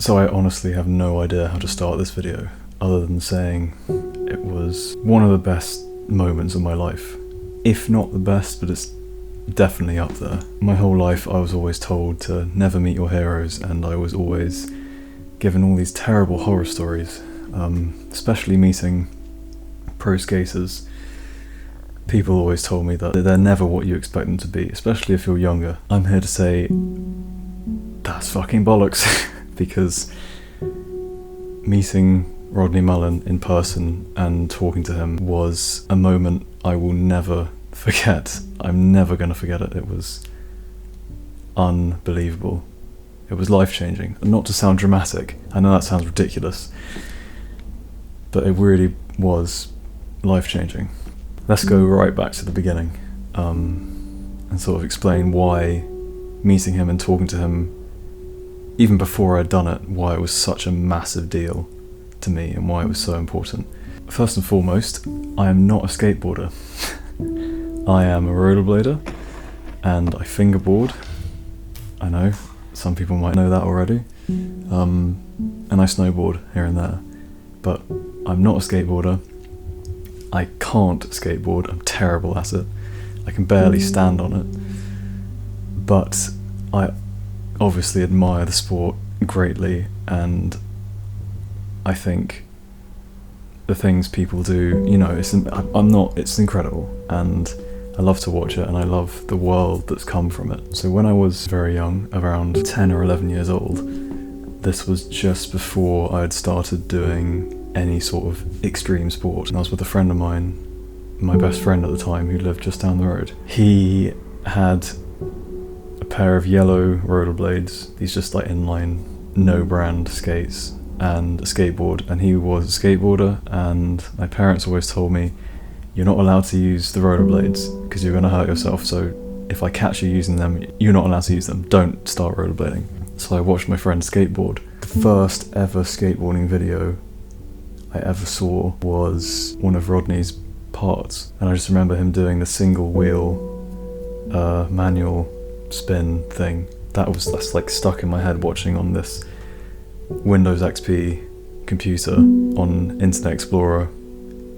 So I honestly have no idea how to start this video, other than saying it was one of the best moments of my life. If not the best, but it's definitely up there. My whole life I was always told to never meet your heroes, and I was always given all these terrible horror stories, especially meeting pro skaters. People always told me that they're never what you expect them to be, especially if you're younger. I'm here to say that's fucking bollocks, because meeting Rodney Mullen in person and talking to him was a moment I will never forget. I'm never going to forget it. It was unbelievable. It was life-changing. Not to sound dramatic, I know that sounds ridiculous, but it really was life-changing. Let's go right back to the beginning, and sort of explain why meeting him and talking to him, even before I'd done it, why it was such a massive deal to me and why it was so important. First and foremost, I am not a skateboarder. I am a rollerblader, and I fingerboard. I know, some people might know that already. And I snowboard here and there, but I'm not a skateboarder. I can't skateboard, I'm terrible at it. I can barely stand on it. But I obviously admire the sport greatly, and I think the things people do, you know, it's incredible, and I love to watch it, and I love the world that's come from it. So when I was very young, around 10 or 11 years old, this was just before I had started doing any sort of extreme sport. And I was with a friend of mine, my best friend at the time, who lived just down the road. He had a pair of yellow rollerblades, these just like inline, no brand skates, and a skateboard, and he was a skateboarder, and my parents always told me, you're not allowed to use the rollerblades because you're going to hurt yourself, so if I catch you using them, you're not allowed to use them, don't start rollerblading. So I watched my friend skateboard. The first ever skateboarding video I ever saw was one of Rodney's parts, and I just remember him doing the single wheel manual spin thing. That's like stuck in my head, watching on this Windows XP computer on Internet Explorer.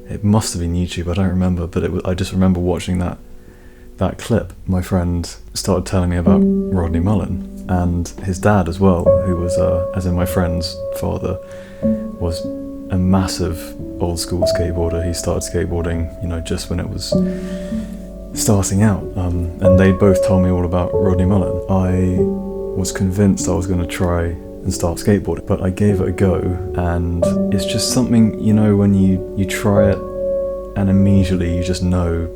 It must have been YouTube, I don't remember, but I just remember watching that clip. My friend started telling me about Rodney Mullen, and his dad as well, who was, as in my friend's father, was a massive old school skateboarder. He started skateboarding, you know, just when it was starting out, and they both told me all about Rodney Mullen. I was convinced I was going to try and start skateboarding, but I gave it a go, and it's just something, you know, when you try it and immediately you just know,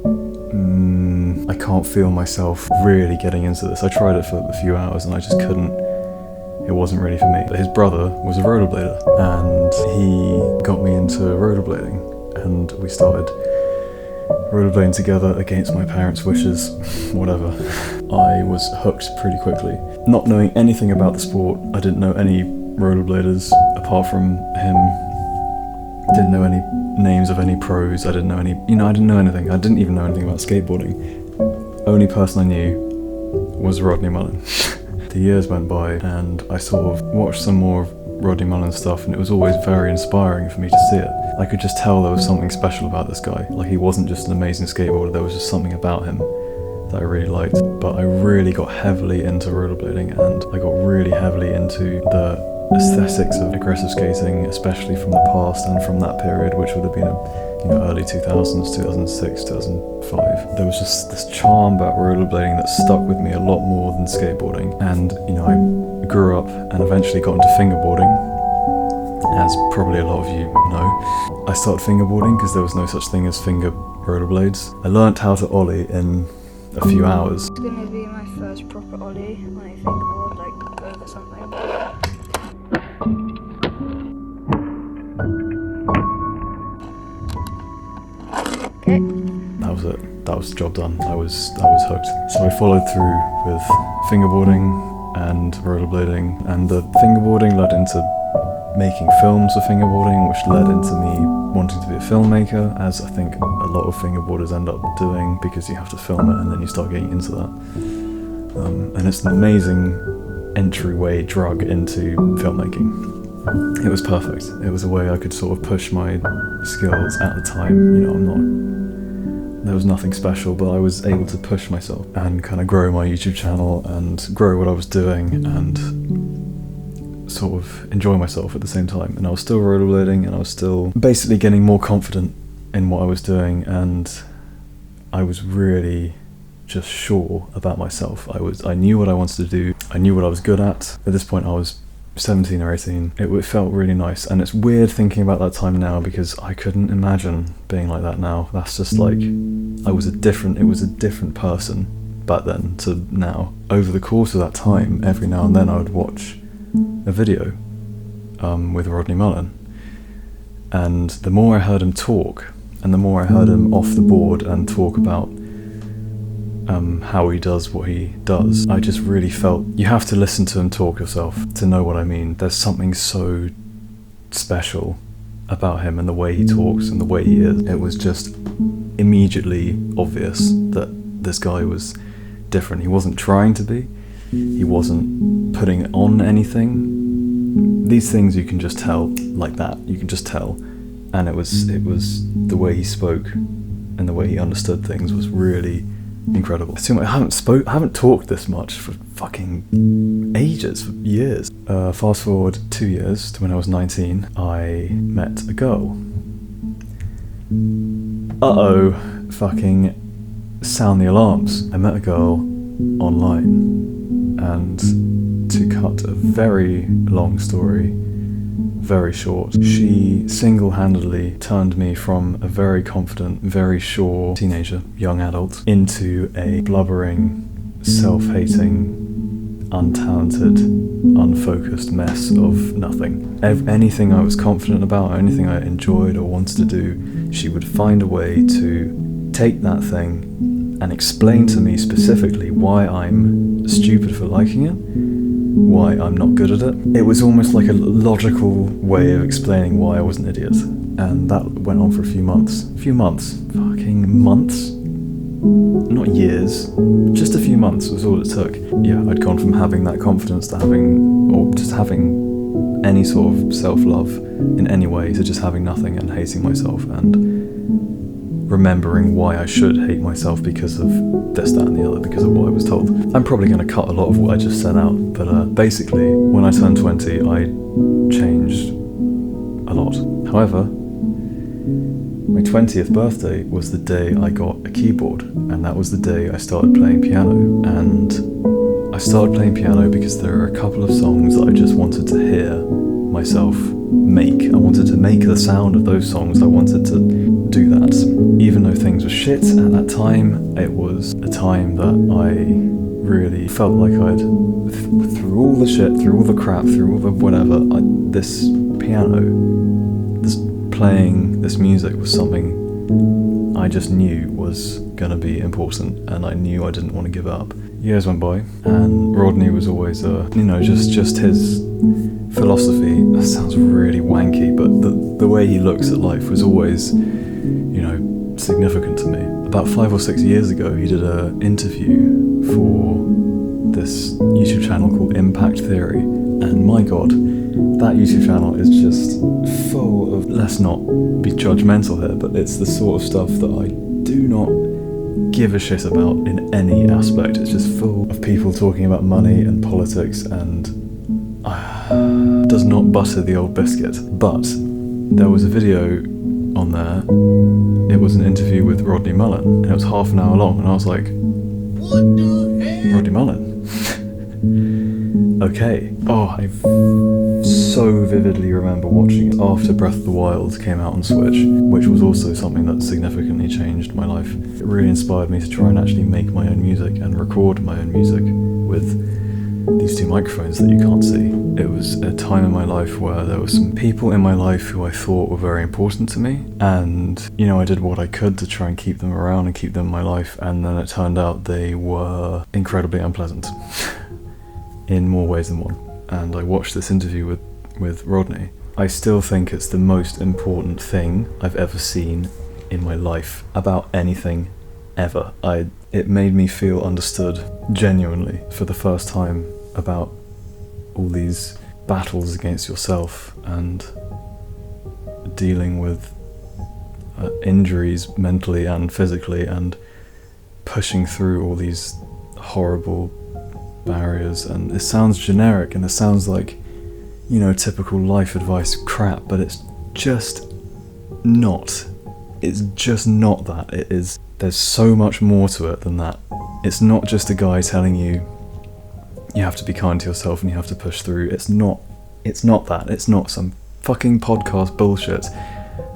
I can't feel myself really getting into this. I tried it for a few hours and I just couldn't. It wasn't really for me. But his brother was a rollerblader, and he got me into rollerblading, and we started rollerblading together against my parents' wishes, whatever. I was hooked pretty quickly. Not knowing anything about the sport, I didn't know any rollerbladers apart from him. Didn't know any names of any pros, I didn't know anything. I didn't even know anything about skateboarding. Only person I knew was Rodney Mullen. The years went by, and I sort of watched some more of Rodney Mullen stuff, and it was always very inspiring for me to see it. I could just tell there was something special about this guy. Like, he wasn't just an amazing skateboarder, there was just something about him that I really liked. But I really got heavily into rollerblading, and I got really heavily into the aesthetics of aggressive skating, especially from the past and from that period, which would have been early 2000s, 2006, 2005. There was just this charm about rollerblading that stuck with me a lot more than skateboarding. And I grew up and eventually got into fingerboarding, as probably a lot of you know. I started fingerboarding because there was no such thing as finger rollerblades. I learnt how to ollie in a few hours. It's gonna be my first proper ollie on a fingerboard, like over something. Okay. That was it. That was the job done. I was hooked. So I followed through with fingerboarding and rollerblading, and the fingerboarding led into making films for fingerboarding, which led into me wanting to be a filmmaker, as I think a lot of fingerboarders end up doing, because you have to film it and then you start getting into that. And it's an amazing entryway drug into filmmaking. It was perfect. It was a way I could sort of push my skills at the time. You know, there was nothing special, but I was able to push myself and kind of grow my YouTube channel and grow what I was doing and sort of enjoy myself at the same time. And I was still rollerblading, and I was still basically getting more confident in what I was doing, and I was really just sure about myself. I knew what I wanted to do. I knew what I was good at. At this point I was 17 or 18. It felt really nice, and it's weird thinking about that time now because I couldn't imagine being like that now. That's just like, it was a different person back then to now. Over the course of that time, every now and then I would watch a video with Rodney Mullen, and the more I heard him talk, and the more I heard him off the board and talk about how he does what he does, I just really felt you have to listen to him talk yourself to know what I mean. There's something so special about him and the way he talks and the way he is. It was just immediately obvious that this guy was different. He wasn't trying to be. He wasn't putting on anything. These things you can just tell like that. You can just tell. And it was the way he spoke and the way he understood things was really incredible. I haven't talked this much for fucking ages, for years. Fast forward 2 years to when I was 19, I met a girl. Fucking sound the alarms. I met a girl online, and to cut a very long story very short, she single-handedly turned me from a very confident, very sure teenager, young adult, into a blubbering, self-hating, untalented, unfocused mess of nothing. Anything I was confident about, anything I enjoyed or wanted to do, she would find a way to take that thing and explain to me specifically why I'm stupid for liking it, why I'm not good at it. It was almost like a logical way of explaining why I was an idiot. And that went on for a few months. Fucking months? Not years. Just a few months was all it took. Yeah, I'd gone from having that confidence to having any sort of self-love in any way to just having nothing and hating myself and remembering why I should hate myself because of this, that and the other, because of what I was told. I'm probably going to cut a lot of what I just said out, but basically, when I turned 20, I changed a lot. However, my 20th birthday was the day I got a keyboard, and that was the day I started playing piano. And I started playing piano because there are a couple of songs that I just wanted to hear myself make. I wanted to make the sound of those songs. I wanted to do that. Even though things were shit at that time, it was a time that I really felt like I'd, through all the shit, through all the crap, through all the whatever, this piano, this playing this music was something I just knew was gonna be important, and I knew I didn't want to give up. Years went by, and Rodney was always just his philosophy. That sounds really wanky, but the way he looks at life was always, significant to me. About 5 or 6 years ago, he did an interview for this YouTube channel called Impact Theory, and my god, that YouTube channel is just full of, let's not be judgmental here, but it's the sort of stuff that I do not give a shit about in any aspect. It's just full of people talking about money and politics and does not butter the old biscuit. But there was a video on there. It was an interview with Rodney Mullen, and it was half an hour long, and I was like, what the hell? Rodney Mullen? Okay. I so vividly remember watching it after Breath of the Wild came out on Switch, which was also something that significantly changed my life. It really inspired me to try and actually make my own music and record my own music with these two microphones that you can't see. It was a time in my life where there were some people in my life who I thought were very important to me, and I did what I could to try and keep them around and keep them in my life, and then it turned out they were incredibly unpleasant in more ways than one. And I watched this interview with Rodney. I still think it's the most important thing I've ever seen in my life about anything ever. It made me feel understood genuinely for the first time about all these battles against yourself and dealing with injuries mentally and physically and pushing through all these horrible barriers. And it sounds generic and it sounds like, you know, typical life advice crap, but it's just not. It's just not that. It is. There's so much more to it than that. It's not just a guy telling you have to be kind to yourself and you have to push through. It's not that. It's not some fucking podcast bullshit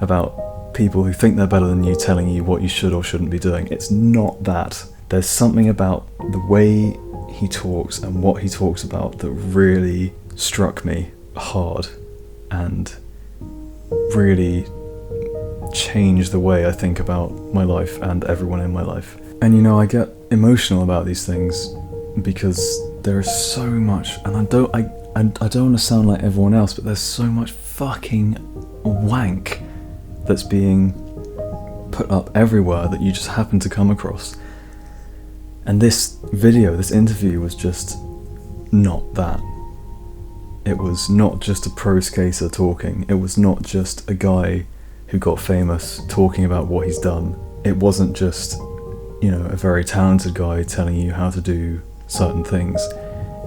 about people who think they're better than you telling you what you should or shouldn't be doing. It's not that. There's something about the way he talks and what he talks about that really struck me hard and really changed the way I think about my life and everyone in my life. And you know, I get emotional about these things because there is so much, and I don't want to sound like everyone else, but there's so much fucking wank that's being put up everywhere that you just happen to come across. And this interview was just not that. It was not just a pro skater talking. It was not just a guy who got famous talking about what he's done. It wasn't just, you know, a very talented guy telling you how to do certain things.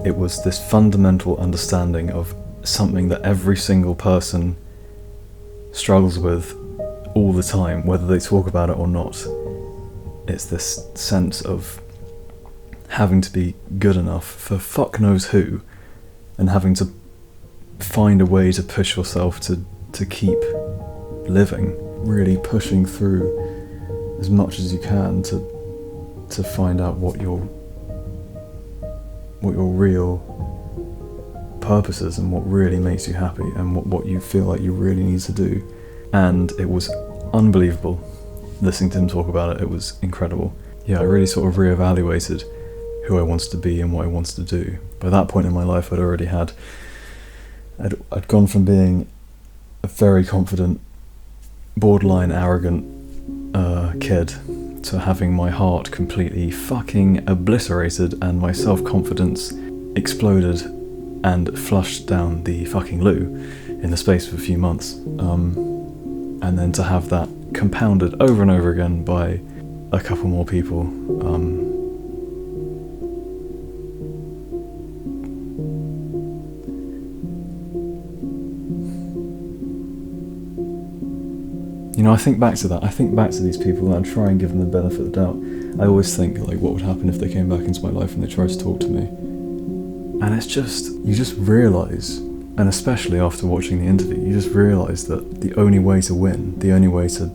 It was this fundamental understanding of something that every single person struggles with all the time, whether they talk about it or not. It's this sense of having to be good enough for fuck knows who, and having to find a way to push yourself to keep living, really pushing through as much as you can to find out what your real purpose is and what really makes you happy and what you feel like you really need to do. And it was unbelievable listening to him talk about it. It was incredible. Yeah, I really sort of reevaluated who I wanted to be and what I wanted to do. By that point in my life, I'd gone from being a very confident, borderline arrogant kid to having my heart completely fucking obliterated and my self-confidence exploded and flushed down the fucking loo in the space of a few months. And then to have that compounded over and over again by a couple more people. You know, I think back to that. I think back to these people and I try and give them the benefit of the doubt. I always think, like, what would happen if they came back into my life and they tried to talk to me? And it's just, you just realise, and especially after watching the interview, you just realise that the only way to win, the only way to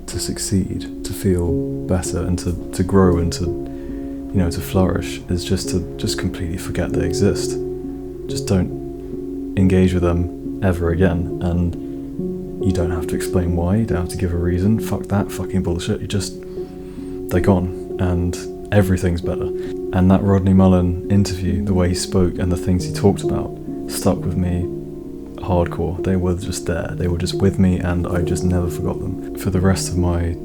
succeed, to feel better and to grow and to, you know, to flourish is just to just completely forget they exist. Just don't engage with them ever again, and you don't have to explain why, you don't have to give a reason. Fuck that fucking bullshit. They're gone, and everything's better. And that Rodney Mullen interview, the way he spoke and the things he talked about, stuck with me hardcore. They were just there. They were just with me, and I just never forgot them. For the rest of my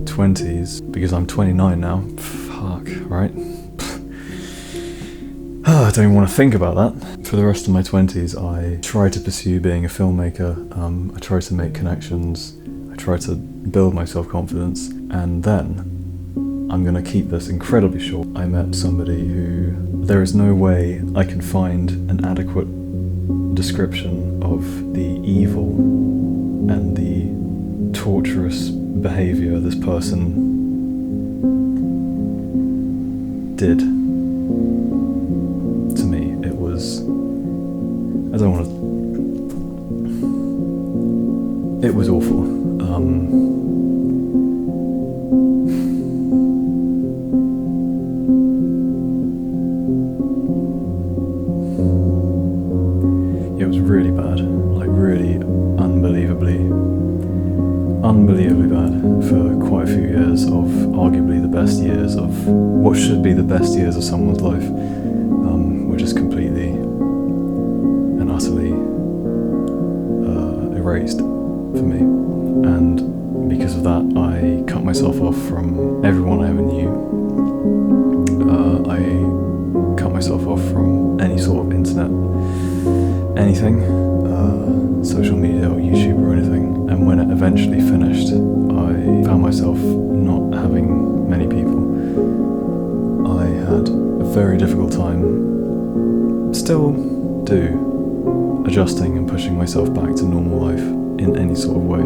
20s, because I'm 29 now, fuck, right? I don't even want to think about that. For the rest of my 20s, I tried to pursue being a filmmaker. I tried to make connections. I tried to build my self-confidence. And then, I'm going to keep this incredibly short, I met somebody who, there is no way I can find an adequate description of the evil and the torturous behaviour this person did to me. It was, I don't want to, it was awful. It was really bad, like really unbelievably bad for quite a few years of arguably the best years of what should be the best years of someone's life, were just completely and utterly erased for me. And because of that, I cut myself off from everyone I ever knew. I cut myself myself off from any sort of internet, anything, social media or YouTube or anything. And when it eventually finished, I found myself not having many people. I had a very difficult time, still do, adjusting and pushing myself back to normal life in any sort of way.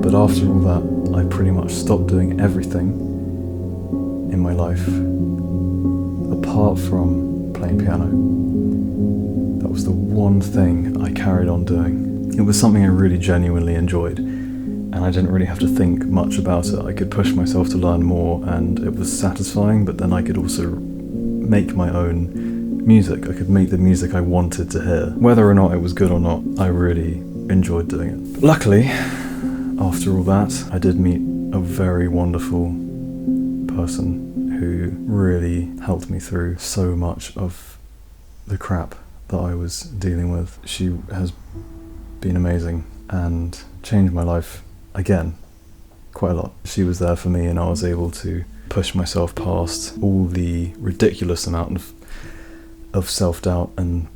But after all that, I pretty much stopped doing everything in my life apart from playing piano. That was the one thing I carried on doing. It was something I really genuinely enjoyed, and I didn't really have to think much about it. I could push myself to learn more, and it was satisfying, but then I could also make my own music. I could make the music I wanted to hear. Whether or not it was good or not, I really enjoyed doing it. But luckily, after all that, I did meet a very wonderful person who really helped me through so much of the crap that I was dealing with. She has been amazing and changed my life again quite a lot. She was there for me, and I was able to push myself past all the ridiculous amount of self-doubt and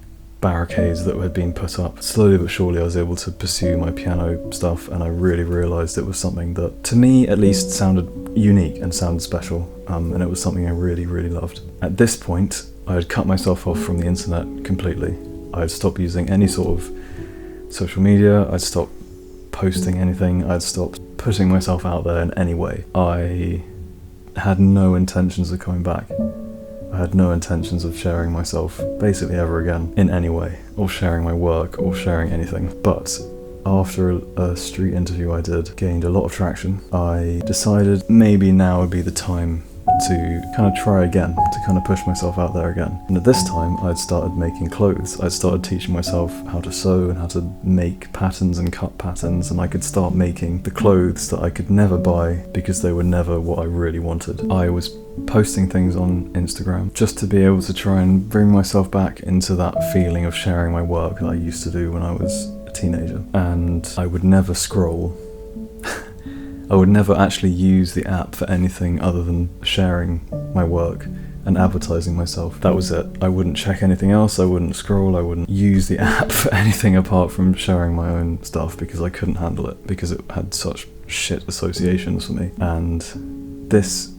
barricades that had been put up. Slowly but surely I was able to pursue my piano stuff, and I really realised it was something that, to me at least, sounded unique and sounded special, and it was something I really, really loved. At this point, I had cut myself off from the internet completely. I had stopped using any sort of social media, I'd stopped posting anything, I'd stopped putting myself out there in any way. I had no intentions of coming back. I had no intentions of sharing myself basically ever again in any way, or sharing my work, or sharing anything. But after a street interview I did gained a lot of traction, I decided maybe now would be the time to kind of try again, to kind of push myself out there again. And at this time I'd started making clothes. I'd started teaching myself how to sew and how to make patterns and cut patterns, and I could start making the clothes that I could never buy because they were never what I really wanted. I was posting things on Instagram just to be able to try and bring myself back into that feeling of sharing my work that I used to do when I was a teenager. And I would never scroll. I would never actually use the app for anything other than sharing my work and advertising myself. That was it. I wouldn't check anything else, I wouldn't scroll, I wouldn't use the app for anything apart from sharing my own stuff, because I couldn't handle it, because it had such shit associations for me. And this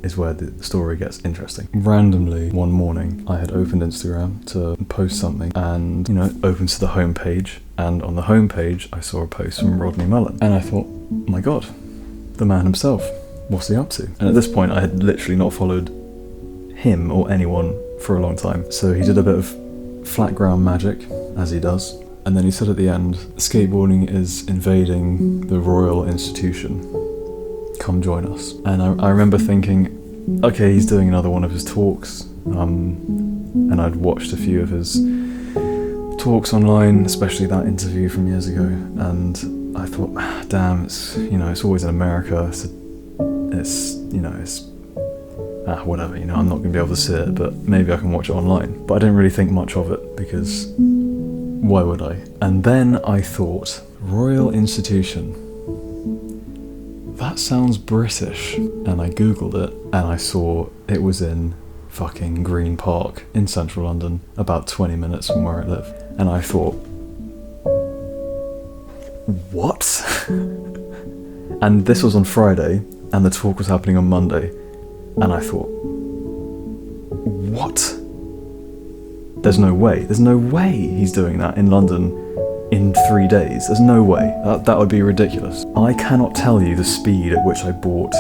is where the story gets interesting. Randomly, one morning, I had opened Instagram to post something, and, it opens to the homepage, and on the homepage, I saw a post from Rodney Mullen, and I thought, oh my god, the man himself, what's he up to? And at this point, I had literally not followed him or anyone for a long time. So he did a bit of flat ground magic, as he does, and then he said at the end, skateboarding is invading the Royal Institution. Come join us. And I remember thinking, okay, he's doing another one of his talks, and I'd watched a few of his talks online, especially that interview from years ago, and I thought, damn, it's always in America, whatever, I'm not going to be able to see it, but maybe I can watch it online. But I didn't really think much of it, because why would I? And then I thought, Royal Institution, that sounds British. And I googled it, and I saw it was in fucking Green Park in central London, about 20 minutes from where I live. And I thought, what? And this was on Friday, and the talk was happening on Monday, and I thought, what? There's no way he's doing that in London in 3 days. There's no way. That would be ridiculous. I cannot tell you the speed at which I bought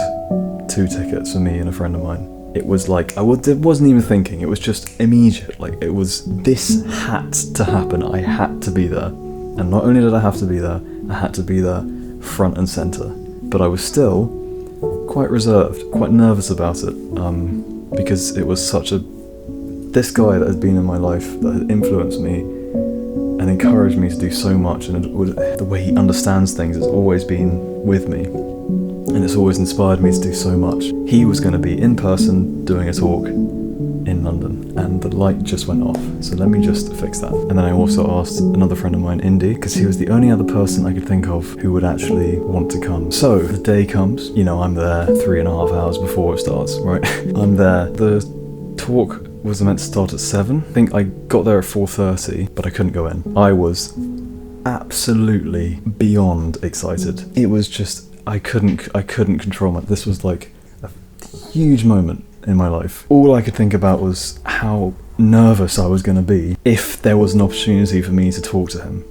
2 tickets for me and a friend of mine. It was like, I wasn't even thinking, it was just immediate. Like, this had to happen. I had to be there. And not only did I have to be there, I had to be there front and centre. But I was still quite reserved, quite nervous about it, because it was this guy that had been in my life, that had influenced me and encouraged me to do so much, and the way he understands things has always been with me, and it's always inspired me to do so much. He was going to be in person doing a talk in London, and the light just went off, so let me just fix that. And then I also asked another friend of mine, Indy, because he was the only other person I could think of who would actually want to come. So the day comes, I'm there 3.5 hours before it starts, right? I'm there. The talk was meant to start at 7. I think I got there at 4:30, but I couldn't go in. I was absolutely beyond excited. It was just, I couldn't control this was like a huge moment in my life. All I could think about was how nervous I was going to be if there was an opportunity for me to talk to him.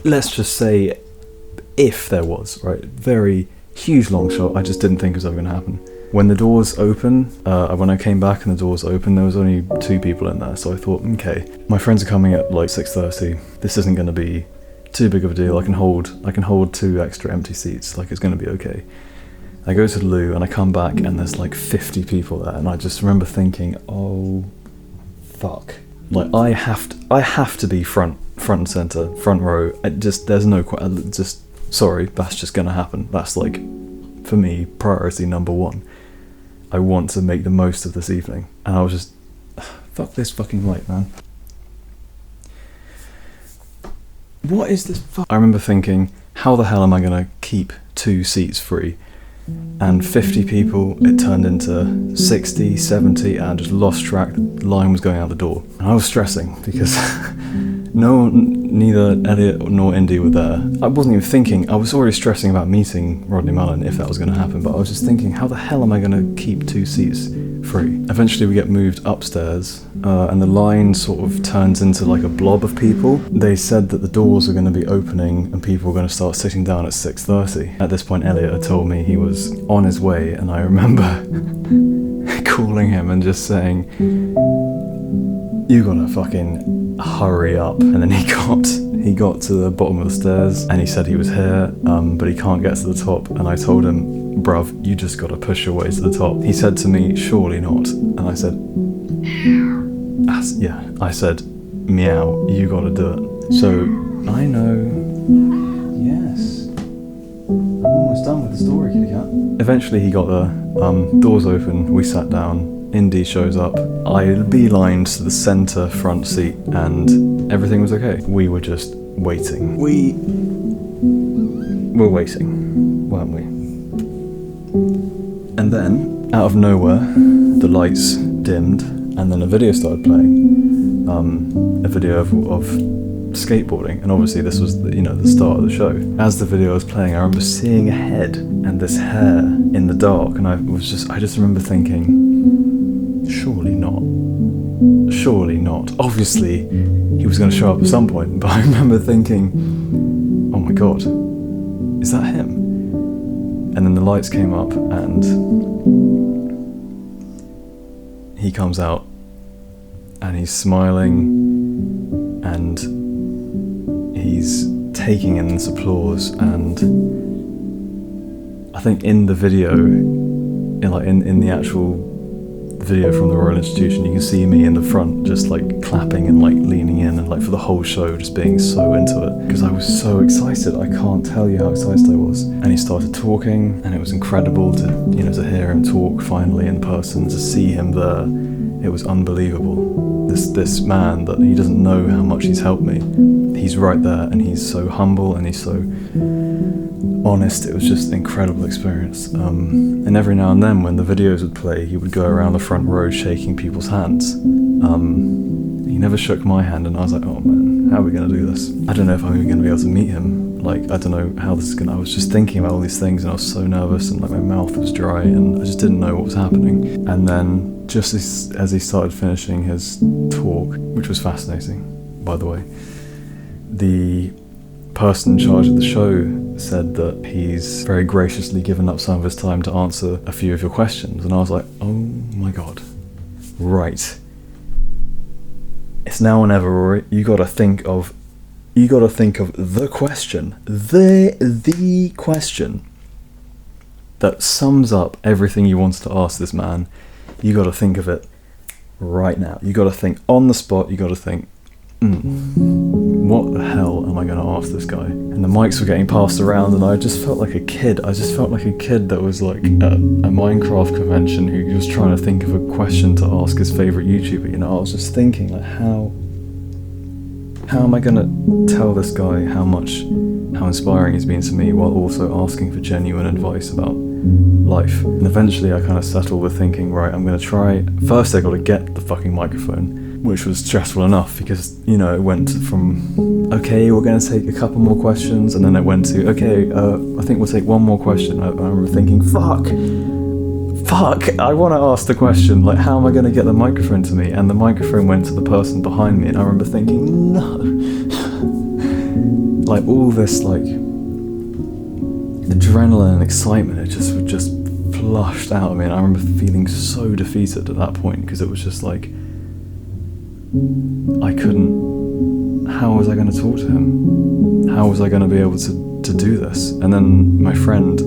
Let's just say if there was, right? Very huge long shot. I just didn't think it was ever going to happen. When the doors open, when I came back and the doors opened, there was only 2 people in there. So I thought, okay, my friends are coming at like 6:30. This isn't going to be too big of a deal. I can hold 2 extra empty seats. Like, it's going to be okay. I go to the loo and I come back and there's like 50 people there, and I just remember thinking, oh fuck, like I have to be front and center, front row. There's no sorry, that's just gonna happen. That's like, for me, priority number 1. I want to make the most of this evening, and I was just, fuck this fucking light, man. What is this I remember thinking, how the hell am I gonna keep 2 seats free? And 50 people, it turned into 60, 70, and I just lost track. The line was going out the door. And I was stressing because neither Elliot nor Indy were there. I wasn't even thinking, I was already stressing about meeting Rodney Mullen if that was going to happen, but I was just thinking, how the hell am I going to keep 2 seats free? Eventually we get moved upstairs, and the line sort of turns into like a blob of people. They said that the doors were going to be opening and people were going to start sitting down at 6:30. At this point, Elliot had told me he was on his way, and I remember calling him and just saying, you gotta fucking hurry up. And then he got to the bottom of the stairs and he said he was here, but he can't get to the top. And I told him, bruv, you just gotta push your way to the top. He said to me, surely not. And I said, yeah, I said, meow, you gotta do it. So, I know, yes, I'm almost done with the story, kitty cat. Eventually he got there, doors open, we sat down, Indy shows up, I beelined to the centre front seat, and everything was okay. We were just waiting. We were waiting, weren't we? And then, out of nowhere, the lights dimmed, and then a video started playing. A video of skateboarding, and obviously this was the start of the show. As the video was playing, I remember seeing a head and this hair in the dark, and I just remember thinking, surely not. Obviously he was going to show up at some point, but I remember thinking, oh my god, is that him? And then the lights came up and he comes out and he's smiling and he's taking in this applause. And I think in the video, in the actual video from the Royal Institution, you can see me in the front just like clapping and like leaning in, and like for the whole show just being so into it because I was so excited. I can't tell you how excited I was. And he started talking, and it was incredible to hear him talk finally in person, to see him there. It was unbelievable. This man that he doesn't know how much he's helped me. He's right there, and he's so humble and he's so honest. It was just an incredible experience. And every now and then when the videos would play, he would go around the front row shaking people's hands. He never shook my hand, and I was like, oh man, how are we going to do this? I don't know if I'm even going to be able to meet him. Like, I don't know how this is going to... I was just thinking about all these things, and I was so nervous, and like my mouth was dry, and I just didn't know what was happening. And then just as he started finishing his talk, which was fascinating, by the way, the person in charge of the show said that he's very graciously given up some of his time to answer a few of your questions. And I was like, oh my god, right. It's now or never, Rory. You gotta think of the question. The question that sums up everything you wanted to ask this man. You gotta think of it right now. You gotta think on the spot. You gotta think, what the hell am I going to ask this guy? And the mics were getting passed around, and I just felt like a kid. I just felt like a kid that was like at a Minecraft convention who was trying to think of a question to ask his favourite YouTuber. I was just thinking, like, how am I going to tell this guy how inspiring he's been to me, while also asking for genuine advice about life. And eventually I kind of settled with thinking, right, I'm going to try. First I got to get the fucking microphone, which was stressful enough because, you know, it went from, okay, we're going to take a couple more questions, and then it went to, okay, I think we'll take one more question. I remember thinking, fuck, I want to ask the question, like, how am I going to get the microphone to me? And the microphone went to the person behind me, and I remember thinking, no. Like, all this, like, adrenaline and excitement, it just flushed out of me, and I remember feeling so defeated at that point, because it was just like, how was I going to talk to him? How was I going to be able to do this? And then my friend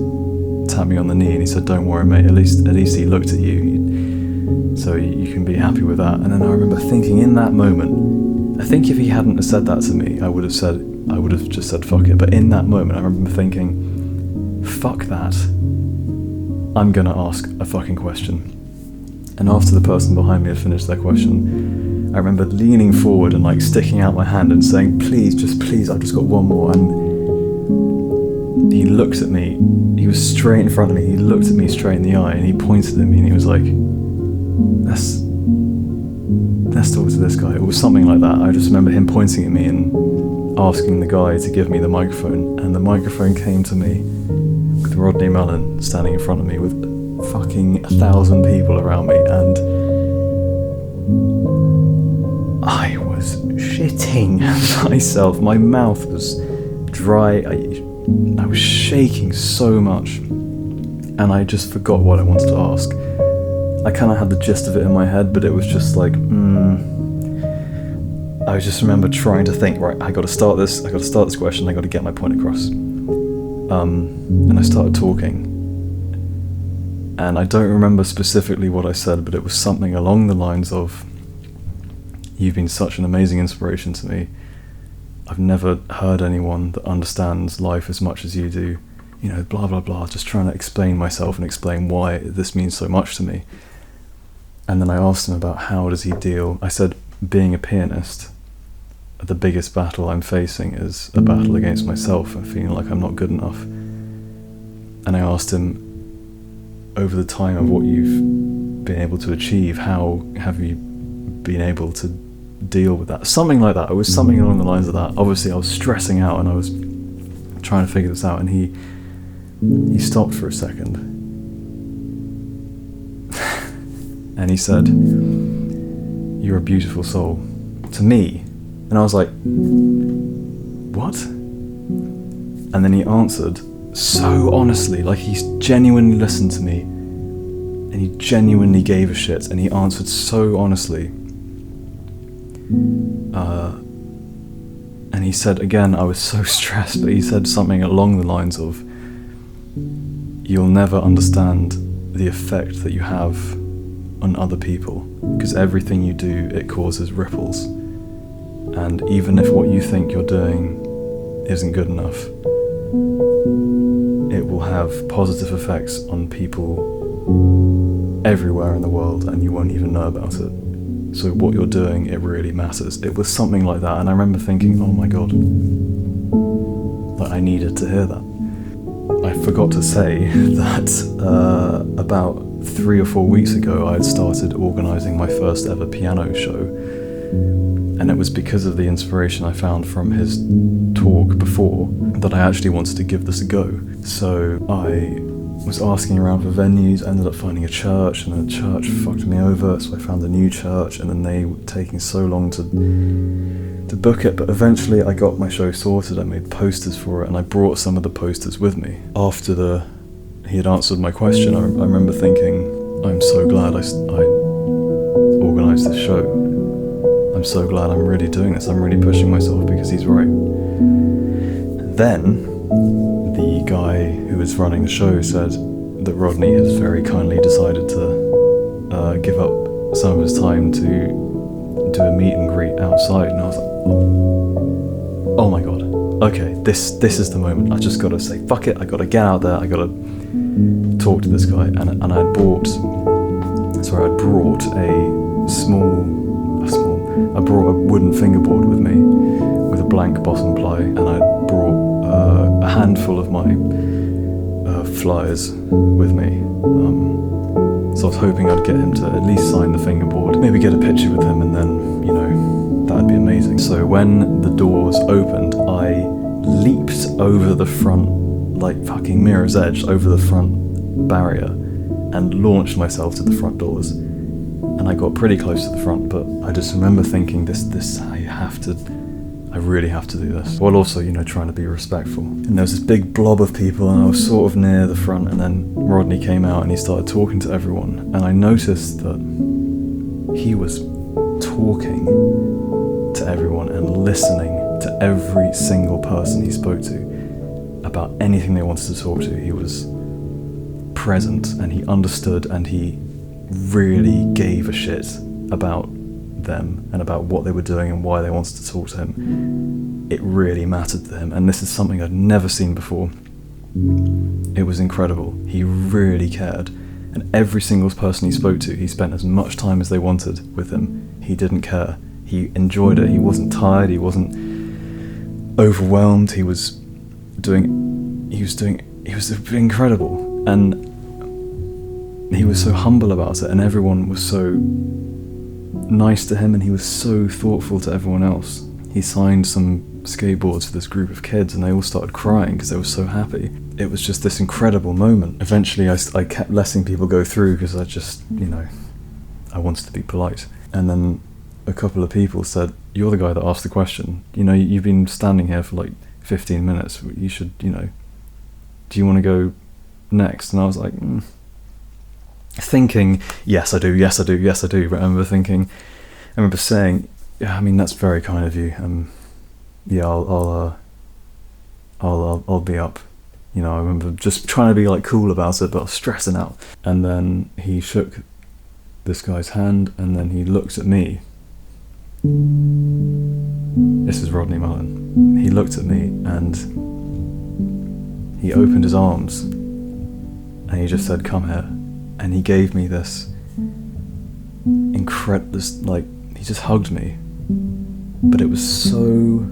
tapped me on the knee and he said, don't worry mate, at least he looked at you, so you can be happy with that. And then I remember thinking in that moment, I think if he hadn't have said that to me, I would have just said fuck it. But in that moment I remember thinking, fuck that, I'm gonna ask a fucking question. And after the person behind me had finished their question, I remember leaning forward and like sticking out my hand and saying, please, I've just got one more. And he looked at me, he was straight in front of me, he looked at me straight in the eye, and he pointed at me and he was like, let's talk to this guy. It was something like that. I just remember him pointing at me and asking the guy to give me the microphone, and the microphone came to me with Rodney Mullen standing in front of me with fucking 1,000 people around me, and I was shitting myself. My mouth was dry, I was shaking so much, and I just forgot what I wanted to ask. I kind of had the gist of it in my head, but it was just like, I just remember trying to think, right, I got to start this question, I got to get my point across. And I started talking, and I don't remember specifically what I said, but it was something along the lines of, you've been such an amazing inspiration to me. I've never heard anyone that understands life as much as you do. You know, blah, blah, blah, just trying to explain myself and explain why this means so much to me. And then I asked him about how does he deal. I said, being a pianist, the biggest battle I'm facing is a battle against myself and feeling like I'm not good enough. And I asked him, over the time of what you've been able to achieve, how have you been able to deal with that? Something like that. It was something along the lines of that. Obviously I was stressing out and I was trying to figure this out, and he stopped for a second and he said, you're a beautiful soul to me. And I was like, what? And then he answered so honestly, like he genuinely listened to me and he genuinely gave a shit, and he answered so honestly. And he said, again, I was so stressed, but he said something along the lines of, you'll never understand the effect that you have on other people, because everything you do, it causes ripples. And even if what you think you're doing isn't good enough, it will have positive effects on people everywhere in the world, and you won't even know about it. So what you're doing, it really matters. It was something like that, and I remember thinking, oh my god, like I needed to hear that. I forgot to say that about 3 or 4 weeks ago I had started organising my first ever piano show, and it was because of the inspiration I found from his talk before that I actually wanted to give this a go. So I was asking around for venues, I ended up finding a church, and the church fucked me over, so I found a new church, and then they were taking so long to book it, but eventually I got my show sorted. I made posters for it, and I brought some of the posters with me. After he had answered my question, I remember thinking, I'm so glad I organised this show. I'm so glad I'm really doing this, I'm really pushing myself, because he's right. Then the guy who was running the show said that Rodney has very kindly decided to give up some of his time to do a meet and greet outside, and I was like, oh my god, okay, this is the moment. I just gotta say fuck it, I gotta get out there, I gotta talk to this guy. And I brought I brought a wooden fingerboard with me with a blank bottom ply, and I brought a handful of my flyers with me. So I was hoping I'd get him to at least sign the fingerboard, maybe get a picture with him, and then, that'd be amazing. So when the doors opened, I leaped over the front, like fucking Mirror's Edge, over the front barrier, and launched myself to the front doors. And I got pretty close to the front, but I just remember thinking, I really have to do this. While also, trying to be respectful. And there was this big blob of people, and I was sort of near the front, and then Rodney came out and he started talking to everyone. And I noticed that he was talking to everyone and listening to every single person he spoke to about anything they wanted to talk to. He was present, and he understood, and he really gave a shit about them and about what they were doing and why they wanted to talk to him. It really mattered to him, and this is something I'd never seen before. It was incredible. He really cared, and every single person he spoke to, he spent as much time as they wanted with him. He didn't care. He enjoyed it. He wasn't tired. He wasn't overwhelmed. He was incredible, and he was so humble about it, and everyone was so nice to him, and he was so thoughtful to everyone else. He signed some skateboards for this group of kids, and they all started crying because they were so happy. It was just this incredible moment. Eventually I kept letting people go through because I just, I wanted to be polite. And then a couple of people said, "You're the guy that asked the question. You've been standing here for like 15 minutes. You should, do you want to go next?" And I was like, thinking, yes I do. But I remember saying, "Yeah, that's very kind of you. Yeah, I'll be up." I remember just trying to be like cool about it, but I was stressing out. And then he shook this guy's hand, and then he looked at me. This is Rodney Mullen. He looked at me, and he opened his arms, and he just said, "Come here." And he gave me this he just hugged me, but it was so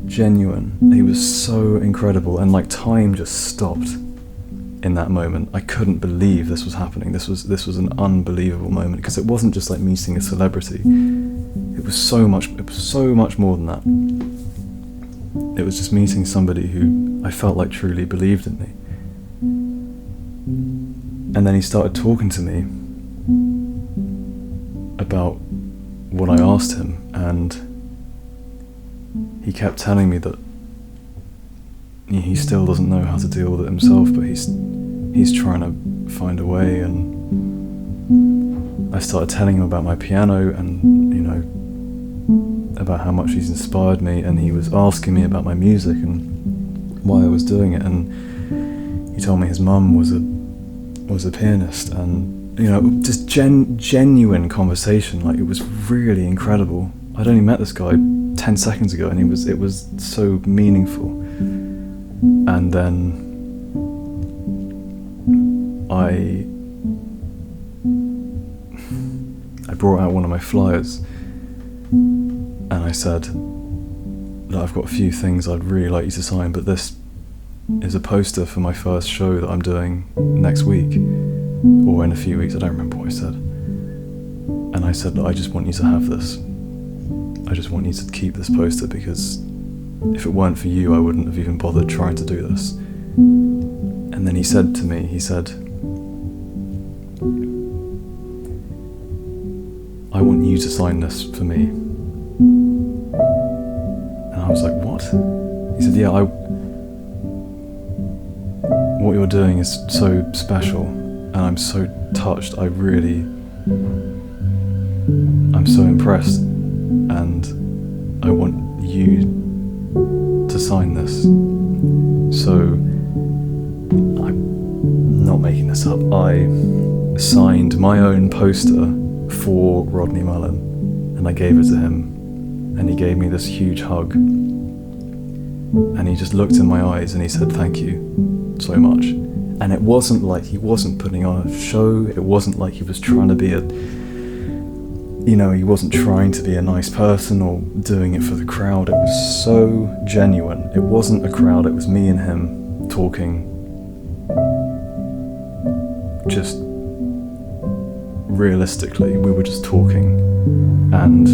genuine. He was so incredible, and time just stopped in that moment. I couldn't believe this was happening. This was an unbelievable moment, because it wasn't just like meeting a celebrity. It was so much more than that. It was just meeting somebody who I felt like truly believed in me. And then he started talking to me about what I asked him, and he kept telling me that he still doesn't know how to deal with it himself, but he's trying to find a way. And I started telling him about my piano, and about how much he's inspired me, and he was asking me about my music and why I was doing it. And he told me his mum was a pianist, and just genuine conversation. It was really incredible. I'd only met this guy 10 seconds ago, and it was so meaningful. And then I brought out one of my flyers, and I said, "Look, I've got a few things I'd really like you to sign, but this is a poster for my first show that I'm doing next week, or in a few weeks." I don't remember what I said. And I said, "Look, I just want you to have this. I just want you to keep this poster, because if it weren't for you, I wouldn't have even bothered trying to do this." And then he said to me, "I want you to sign this for me." And I was like, "What?" He said, "Yeah, what you're doing is so special, and I'm so touched. I'm so impressed, and I want you to sign this." So, I'm not making this up. I signed my own poster for Rodney Mullen, and I gave it to him, and he gave me this huge hug, and he just looked in my eyes and he said, "Thank you so much." And it wasn't like he wasn't putting on a show. It wasn't like he was trying to be he wasn't trying to be a nice person or doing it for the crowd. It was so genuine. It wasn't a crowd, it was me and him talking, just realistically, we were just talking, and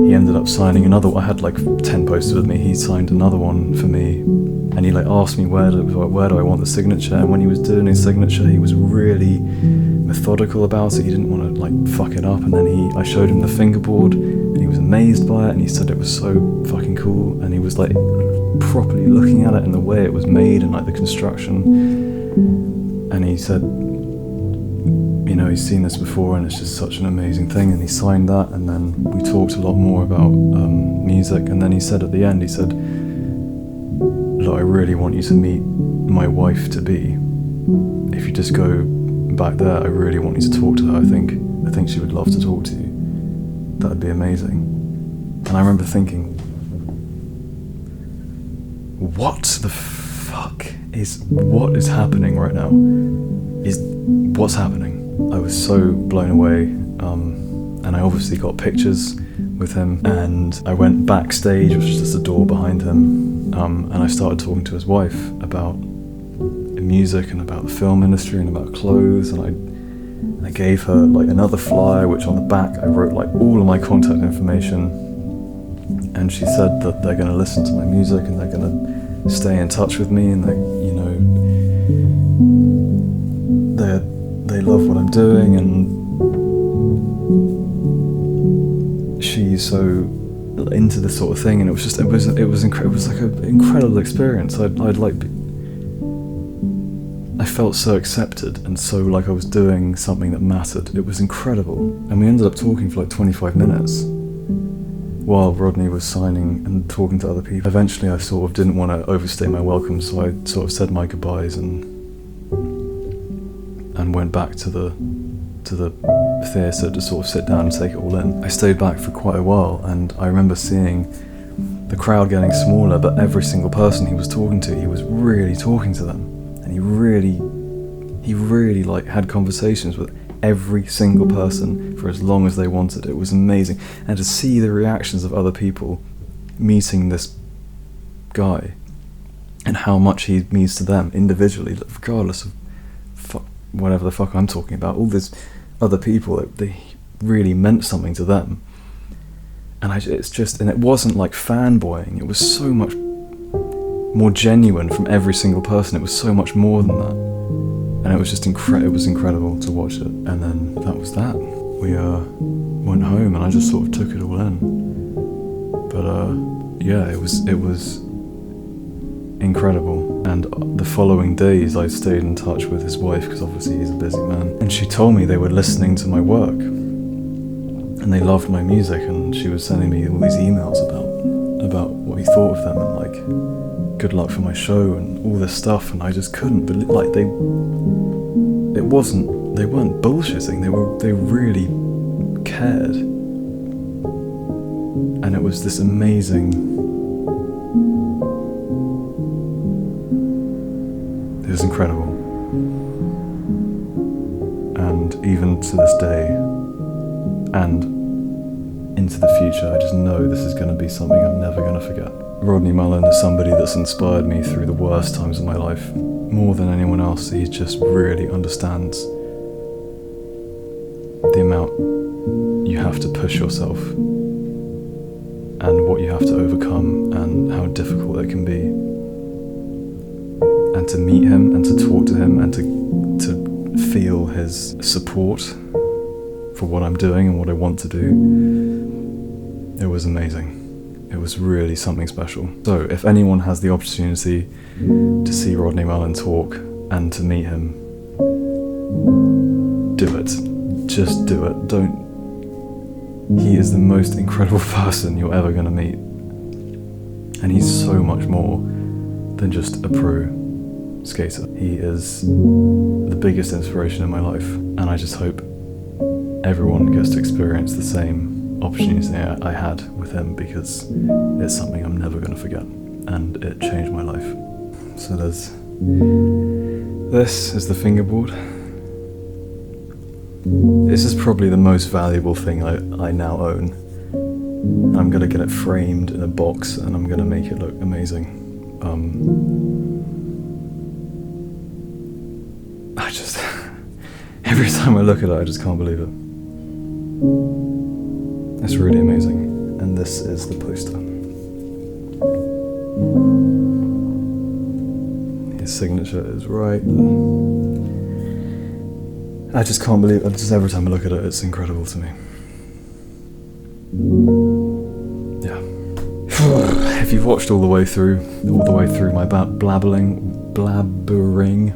he ended up signing another one. I had like 10 posters with me. He signed another one for me, and he like asked me where do I want the signature. And when he was doing his signature, he was really methodical about it. He didn't want to like fuck it up. And then I showed him the fingerboard, and he was amazed by it. And he said it was so fucking cool. And he was like properly looking at it and the way it was made and like the construction. And he said, you know, he's seen this before and it's just such an amazing thing. And he signed that, and then we talked a lot more about music. And then he said at the end, he said, look, I really want you to meet my wife to be. If you just go back there, I really want you to talk to her. I think she would love to talk to you. That'd be amazing. And I remember thinking, what the fuck is happening right now? What's happening? I was so blown away, and I obviously got pictures with him, and I went backstage, which was just a door behind him, and I started talking to his wife about music and about the film industry and about clothes, and I gave her like another flyer, which on the back I wrote like all of my contact information, and she said that they're going to listen to my music and they're going to stay in touch with me, and they love what I'm doing, and she's so into this sort of thing, and it was like an incredible experience. I felt so accepted and so like I was doing something that mattered. It was incredible, and we ended up talking for like 25 minutes while Rodney was signing and talking to other people. Eventually I sort of didn't want to overstay my welcome, so I sort of said my goodbyes and went back to the theatre to sort of sit down and take it all in. I stayed back for quite a while, and I remember seeing the crowd getting smaller, but every single person he was talking to, he was really talking to them, and he really like had conversations with every single person for as long as they wanted. It was amazing. And to see the reactions of other people meeting this guy and how much he means to them individually, regardless of whatever the fuck I'm talking about, all these other people, they really meant something to them. And it wasn't like fanboying, it was so much more genuine from every single person. It was so much more than that, and it was just it was incredible to watch it. And then that was that. We went home, and I just sort of took it all in. But yeah, it was incredible. And the following days I stayed in touch with his wife, because obviously he's a busy man, and she told me they were listening to my work and they loved my music, and she was sending me all these emails about what he thought of them, and like good luck for my show and all this stuff. And I just couldn't believe, like, they weren't bullshitting, they really cared. And it was this amazing, it was incredible. And even to this day and into the future, I just know this is going to be something I'm never going to forget. Rodney Mullen is somebody that's inspired me through the worst times of my life. More than anyone else, he just really understands the amount you have to push yourself and what you have to overcome and how difficult it can be. And to meet him and to talk to him and to feel his support for what I'm doing and what I want to do, it was amazing. It was really something special. So if anyone has the opportunity to see Rodney Mullen talk and to meet him, do it. Just do it. He is the most incredible person you're ever going to meet. And he's so much more than just a pro skater. He is the biggest inspiration in my life, and I just hope everyone gets to experience the same opportunity I had with him, because it's something I'm never going to forget, and it changed my life. So this is the fingerboard. This is probably the most valuable thing I now own. I'm going to get it framed in a box, and I'm going to make it look amazing. I just, every time I look at it, I just can't believe it. It's really amazing. And this is the poster. His signature is right. I just can't believe it. Just every time I look at it, it's incredible to me. Yeah. If you've watched all the way through my blabbering,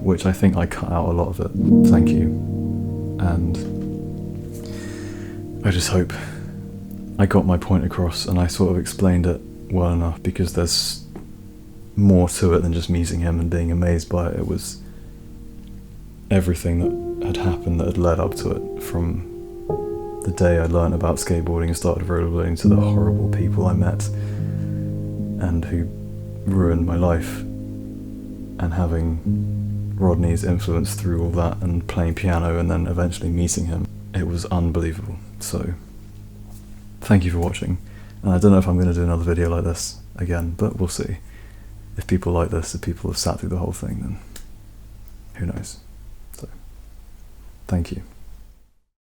which I think I cut out a lot of it, thank you. And I just hope I got my point across and I sort of explained it well enough, because there's more to it than just meeting him and being amazed by it. It was everything that had happened that had led up to it, from the day I learned about skateboarding and started rollerblading to the horrible people I met and who ruined my life, and having Rodney's influence through all that and playing piano and then eventually meeting him. It was unbelievable. So thank you for watching, and I don't know if I'm going to do another video like this again, but we'll see. If people like this, if people have sat through the whole thing, then who knows. So thank you.